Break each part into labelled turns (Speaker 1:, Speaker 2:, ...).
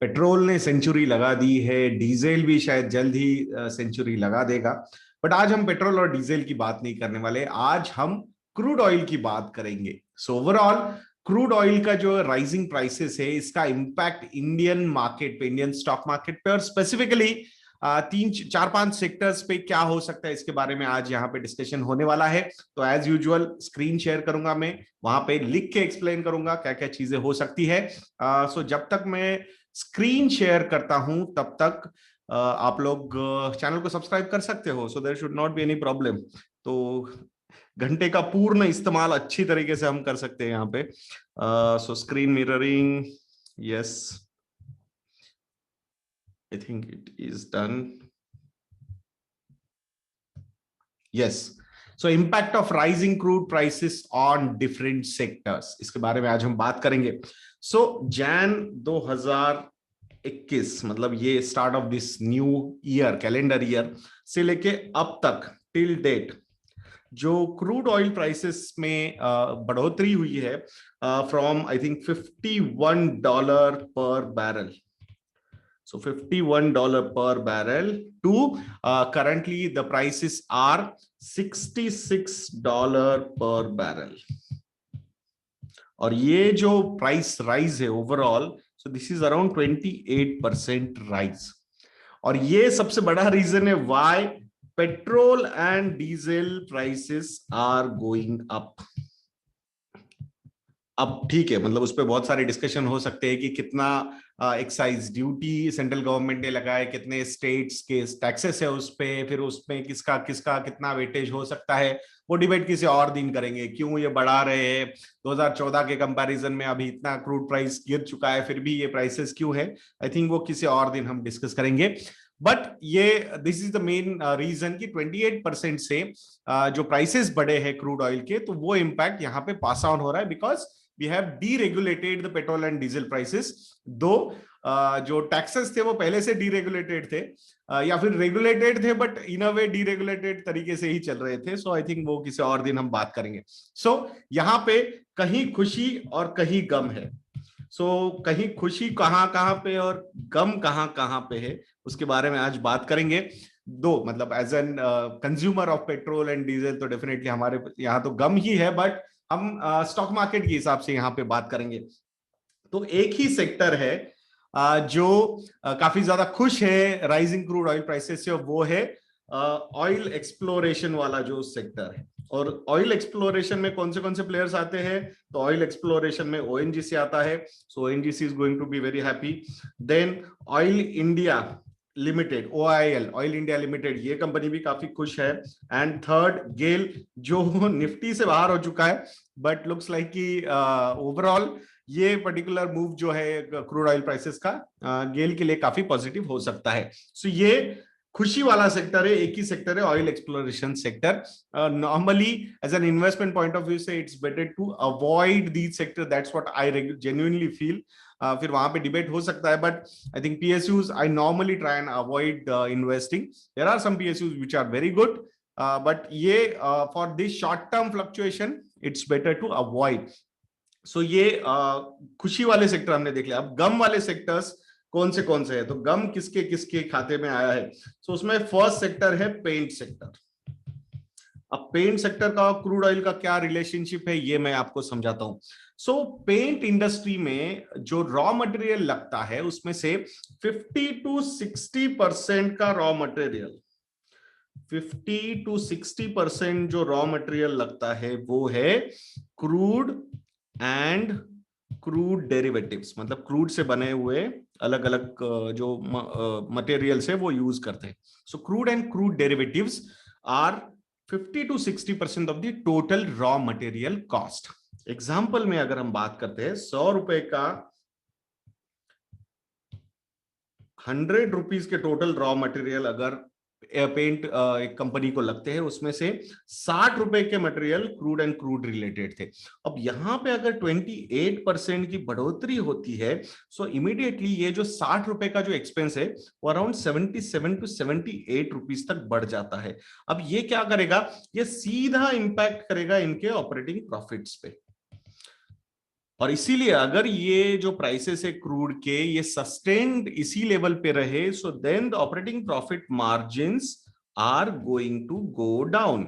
Speaker 1: Petrol ने century लगा दी है, डीजल भी शायद जल्द ही सेंचुरी लगा देगा। बट आज हम पेट्रोल और डीजल की बात नहीं करने वाले, आज हम क्रूड ऑयल की बात करेंगे। सो ओवरऑल क्रूड ऑयल का जो राइजिंग प्राइसेस है, इसका इंपैक्ट इंडियन मार्केट पे, इंडियन स्टॉक मार्केट पे और स्पेसिफिकली तीन चार पांच सेक्टर्स पे क्या हो सकता है, इसके बारे में आज यहाँ पे डिस्कशन होने वाला है। तो एज यूजुअल स्क्रीन शेयर करूंगा, मैं वहां पे लिख के एक्सप्लेन करूंगा क्या क्या चीजें हो सकती है। सो जब तक मैं स्क्रीन शेयर करता हूं तब तक आप लोग चैनल को सब्सक्राइब कर सकते हो, so there should not be any problem. तो घंटे का पूर्ण इस्तेमाल अच्छी तरीके से हम कर सकते हैं यहाँ पे। सो screen mirroring, yes, I think it is done, yes. So impact of rising crude prices on different sectors, इसके बारे में आज हम बात करेंगे। सो जैन 2021, मतलब ये start of this new year, calendar year से लेके अब तक टिल डेट जो क्रूड ऑयल प्राइसेस में बढ़ोतरी हुई है फ्रॉम आई थिंक $51 पर barrel, so $51 per barrel to currently the prices are $66 per barrel। और ये जो प्राइस राइज है overall, so this is around 28% rise. और ये सबसे बड़ा रीजन है why petrol and diesel prices are going up. अब ठीक है, मतलब उस पर बहुत सारे डिस्कशन हो सकते हैं कि कितना एक्साइज ड्यूटी सेंट्रल गवर्नमेंट ने लगाए, कितने स्टेट्स के टैक्सेस है उस पे, फिर उसमें किसका किसका कितना वेटेज हो सकता है, वो डिबेट किसी और दिन करेंगे। क्यों ये बढ़ा रहे हैं, 2014 के कंपैरिजन में अभी इतना क्रूड प्राइस गिर चुका है, फिर भी ये प्राइसेस क्यों है, आई थिंक वो किसी और दिन हम डिस्कस करेंगे। बट ये this is the main reason कि 28% से जो प्राइसेस बढ़े हैं क्रूड ऑयल के, तो वो इम्पैक्ट यहाँ पे पास ऑन हो रहा है because we have deregulated the petrol and diesel prices। दो जो टैक्सेस थे वो पहले से डीरेगुलेटेड थे, या फिर रेगुलेटेड थे but in a way deregulated तरीके से ही चल रहे थे। सो आई थिंक वो किसी और दिन हम बात करेंगे। सो यहाँ पे कहीं खुशी और कहीं गम है। सो कहीं खुशी कहाँ कहाँ पे और गम कहाँ कहाँ पे है, उसके बारे में आज बात करेंगे। दो मतलब as an consumer of petrol and diesel तो डेफिनेटली हमारे यहाँ तो गम ही है, बट हम स्टॉक मार्केट के हिसाब से यहाँ पे बात करेंगे। तो एक ही सेक्टर है जो काफी ज्यादा खुश है राइजिंग क्रूड ऑयल प्राइसेस से, वो है ऑयल एक्सप्लोरेशन वाला जो सेक्टर है। और ऑयल एक्सप्लोरेशन में कौन से प्लेयर्स आते हैं, तो ऑयल एक्सप्लोरेशन में ओएनजीसी आता है। So ONGC is going to be very happy. Then oil India limited, OIL, oil India limited, ये कंपनी भी काफी खुश है। एंड थर्ड गेल, जो निफ्टी से बाहर हो चुका है, बट लुक्स लाइक कि ओवरऑल ये पर्टिकुलर मूव जो है क्रूड ऑयल प्राइसेस का गेल के लिए काफी पॉजिटिव हो सकता है। सो ये खुशी वाला सेक्टर है, एक ही सेक्टर है oil exploration sector. Normally as an investment point of view से it's better to avoid these sector, that's what I genuinely feel. फिर वहां पे डिबेट हो सकता है, but I think PSUs I normally try and avoid investing. There are some PSUs which are very good, but ये for this short term fluctuation it's better to avoid. So ये खुशी वाले सेक्टर हमने देख लिया। अब गम वाले सेक्टर्स कौन से हैं, तो गम किसके किसके खाते में आया है। सो उसमें फर्स्ट सेक्टर है पेंट सेक्टर। अब पेंट सेक्टर का क्रूड ऑयल का क्या रिलेशनशिप है, ये मैं आपको समझाता हूं। सो पेंट इंडस्ट्री में जो रॉ मटेरियल लगता है, उसमें से 50-60% का रॉ मटेरियल, 50-60% जो रॉ मटेरियल लगता है वो है क्रूड एंड क्रूड डेरिवेटिव्स, मतलब क्रूड से बने हुए अलग अलग जो मटेरियल्स है वो यूज करते हैं। So crude and crude derivatives are 50-60% of the total raw material cost. Example में अगर हम बात करते हैं, 100 रुपए का 100 रुपीज के टोटल रॉ मटेरियल अगर पेंट एक कंपनी को लगते हैं, उसमें से 60 रुपए के material crude and crude related थे। अब यहां पे अगर 28% की बढ़ोतरी होती है, सो इमीडिएटली ये जो 60 रुपए का जो एक्सपेंस है वो अराउंड 77-78 रुपीज तक बढ़ जाता है। अब ये क्या करेगा, ये सीधा इंपैक्ट करेगा इनके ऑपरेटिंग प्रॉफिट्स पे। और इसीलिए अगर ये जो प्राइसेस है क्रूड के ये सस्टेन्ड इसी लेवल पे रहे, so then the operating profit margins are going to go down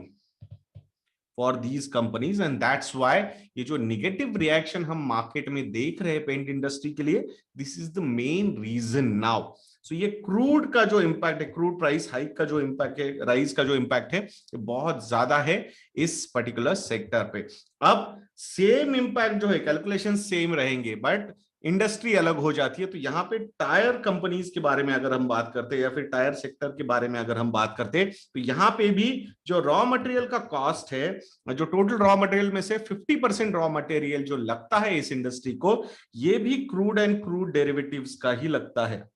Speaker 1: for these companies, and that's why ये जो निगेटिव रिएक्शन हम मार्केट में देख रहे हैं पेंट इंडस्ट्री के लिए, this is the main reason now. So ये क्रूड का जो इम्पैक्ट है, क्रूड प्राइस हाइक का जो इम्पैक्ट है, राइज का जो इम्पैक्ट है, ये बहुत ज्यादा है इस पर्टिकुलर सेक्टर पे। अब सेम इम्पैक्ट जो है, कैलकुलेशन सेम रहेंगे बट इंडस्ट्री अलग हो जाती है। तो यहाँ पे टायर कंपनीज के बारे में अगर हम बात करते हैं या फिर टायर सेक्टर के बारे में अगर हम बात करते हैं, तो यहाँ पे भी जो रॉ मटेरियल का कॉस्ट है, जो टोटल रॉ मटेरियल में से 50% रॉ मटेरियल जो लगता है इस इंडस्ट्री को, ये भी क्रूड एंड क्रूड डेरिवेटिव्स का ही लगता है।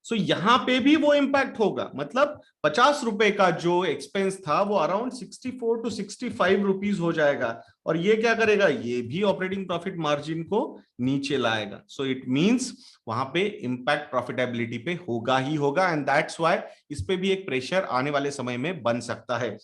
Speaker 1: सो यहां पे भी वो इंपैक्ट होगा, मतलब 50 रुपए का जो एक्सपेंस था वो अराउंड 64 टू 65 रुपीज हो जाएगा। और ये क्या करेगा, ये भी ऑपरेटिंग प्रॉफिट मार्जिन को नीचे लाएगा। सो इट मींस वहां पे इंपैक्ट प्रॉफिटेबिलिटी पे होगा ही होगा, एंड दैट्स व्हाई इस पे भी एक प्रेशर आने वाले समय में बन सकता है।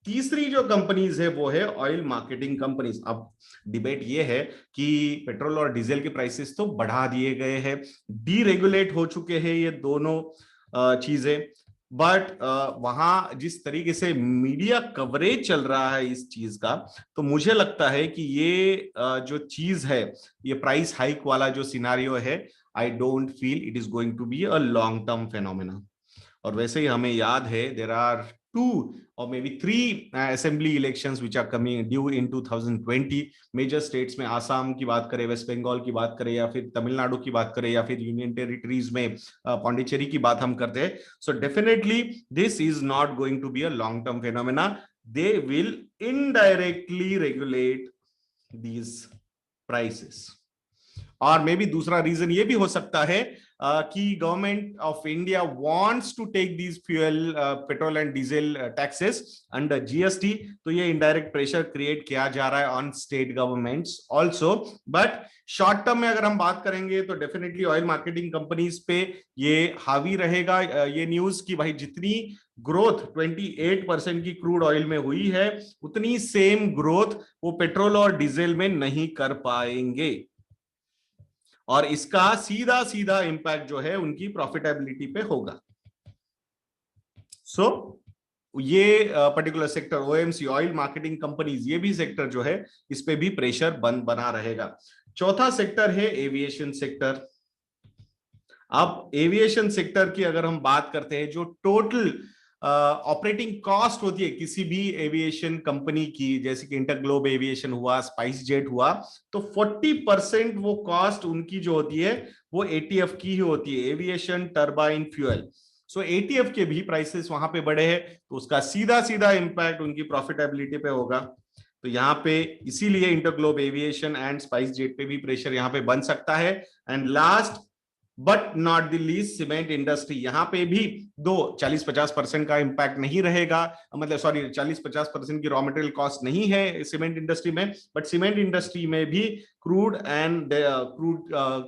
Speaker 1: तीसरी जो कंपनीज है वो है ऑयल मार्केटिंग कंपनीज। अब डिबेट ये है कि पेट्रोल और डीजल के प्राइसेस तो बढ़ा दिए गए हैं, डीरेगुलेट हो चुके हैं ये दोनों चीजें, बट वहां जिस तरीके से मीडिया कवरेज चल रहा है इस चीज का, तो मुझे लगता है कि ये जो चीज है, ये प्राइस हाइक वाला जो सिनारियो है, I don't feel it is going to be a long term phenomena. और वैसे ही हमें याद है there are 2 or maybe 3 assembly elections which are coming due in 2020 major states में। आसाम की बात करें, वेस्ट बंगाल की बात करें, या फिर तमिलनाडु की बात करें, या फिर यूनियन टेरिटरीज में पौंडीचेरी की बात हम करते हैं। So definitely this is not going to be a long term phenomena, they will indirectly regulate these prices. और मे बी दूसरा रीजन ये भी हो सकता है कि government of India wants to take these fuel, petrol and diesel taxes under GST, तो ये इनडायरेक्ट प्रेशर क्रिएट किया जा रहा है on state governments also. But short term में अगर हम बात करेंगे तो डेफिनेटली ऑयल मार्केटिंग कंपनीज पे ये हावी रहेगा ये न्यूज कि भाई जितनी ग्रोथ 28% की क्रूड ऑयल में हुई है, उतनी सेम ग्रोथ वो पेट्रोल और डीजल में नहीं कर पाएंगे, और इसका सीधा सीधा इंपैक्ट जो है उनकी प्रॉफिटेबिलिटी पे होगा। सो ये particular sector OMC, oil marketing companies, ये भी सेक्टर जो है इस पे भी प्रेशर बना रहेगा। चौथा सेक्टर है एविएशन सेक्टर। अब एविएशन सेक्टर की अगर हम बात करते हैं, जो टोटल ऑपरेटिंग कॉस्ट होती है किसी भी एविएशन कंपनी की, जैसे कि इंटरग्लोब एविएशन हुआ, स्पाइस जेट हुआ, तो 40% वो कॉस्ट उनकी जो होती है वो एटीएफ की ही होती है, एविएशन टर्बाइन फ्यूल। सो एटीएफ के भी प्राइसेस वहां पे बढ़े हैं, तो उसका सीधा सीधा इंपैक्ट उनकी प्रॉफिटेबिलिटी पे होगा। तो यहाँ पे इसीलिए InterGlobe aviation and spice jet पे भी प्रेशर यहाँ पे बन सकता है। And last but not the least, cement industry, यहां पे भी 40-50% का इंपैक्ट नहीं रहेगा, मतलब सॉरी 40-50% की रॉ मटेरियल कॉस्ट नहीं है सीमेंट इंडस्ट्री में, बट सीमेंट इंडस्ट्री में भी क्रूड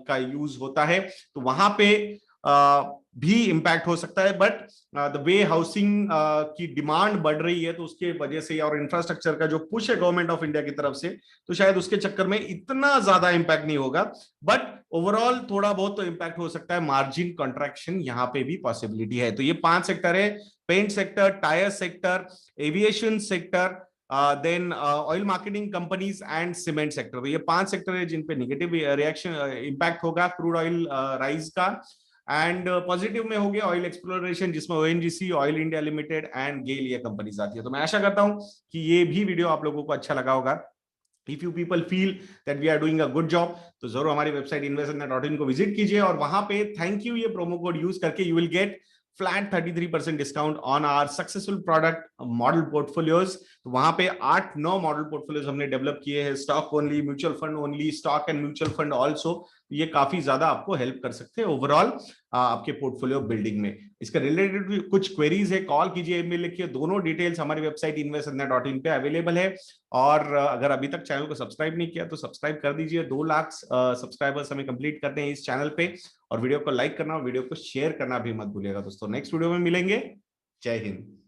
Speaker 1: का यूज होता है, तो वहां पे भी इंपैक्ट हो सकता है। बट द वे हाउसिंग की डिमांड बढ़ रही है, तो उसके वजह से, और इंफ्रास्ट्रक्चर का जो पुश है गवर्नमेंट ऑफ इंडिया की तरफ से, तो शायद उसके चक्कर में इतना ज्यादा इंपैक्ट नहीं होगा। बट ओवरऑल थोड़ा बहुत तो इंपैक्ट हो सकता है, मार्जिन कॉन्ट्रैक्शन यहाँ पे भी पॉसिबिलिटी है। तो ये 5 सेक्टर है, paint sector, tyre sector, aviation sector, then oil marketing companies and cement sector. तो ये 5 सेक्टर है जिन पे नेगेटिव रिएक्शन इंपैक्ट होगा क्रूड ऑयल राइज का। एंड पॉजिटिव में हो गया ऑयल एक्सप्लोरेशन, जिसमें ONGC, oil India limited and GAIL ये कंपनीज आती है। तो मैं आशा करता हूं कि ये भी वीडियो आप लोगों को अच्छा लगा होगा। If you people feel that we are doing a good job, तो जरूर हमारी वेबसाइट investindia.in को विजिट कीजिए, और वहां पे थैंक यू ये प्रोमो कोड यूज करके you will get flat 33% discount on our successful product model portfolios. तो वहां पे 8-9 मॉडल पोर्टफोलियोज हमने डेवलप किए हैं, stock only, mutual fund only, stock and mutual fund also. ये काफी ज्यादा आपको हेल्प कर सकते हैं ओवरऑल आपके पोर्टफोलियो बिल्डिंग में। इसके रिलेटेड कुछ क्वेरीज है, कॉल कीजिए, ईमेल लिखिए, दोनों डिटेल्स हमारी वेबसाइट investindia.in पे अवेलेबल है। और अगर अभी तक चैनल को सब्सक्राइब नहीं किया तो सब्सक्राइब कर दीजिए। 2 लाख सब्सक्राइबर्स हमें कंप्लीट करते हैं इस चैनल पे, और वीडियो को लाइक करना और वीडियो को शेयर करना भी मत भूलिएगा दोस्तों। नेक्स्ट वीडियो में मिलेंगे। जय हिंद।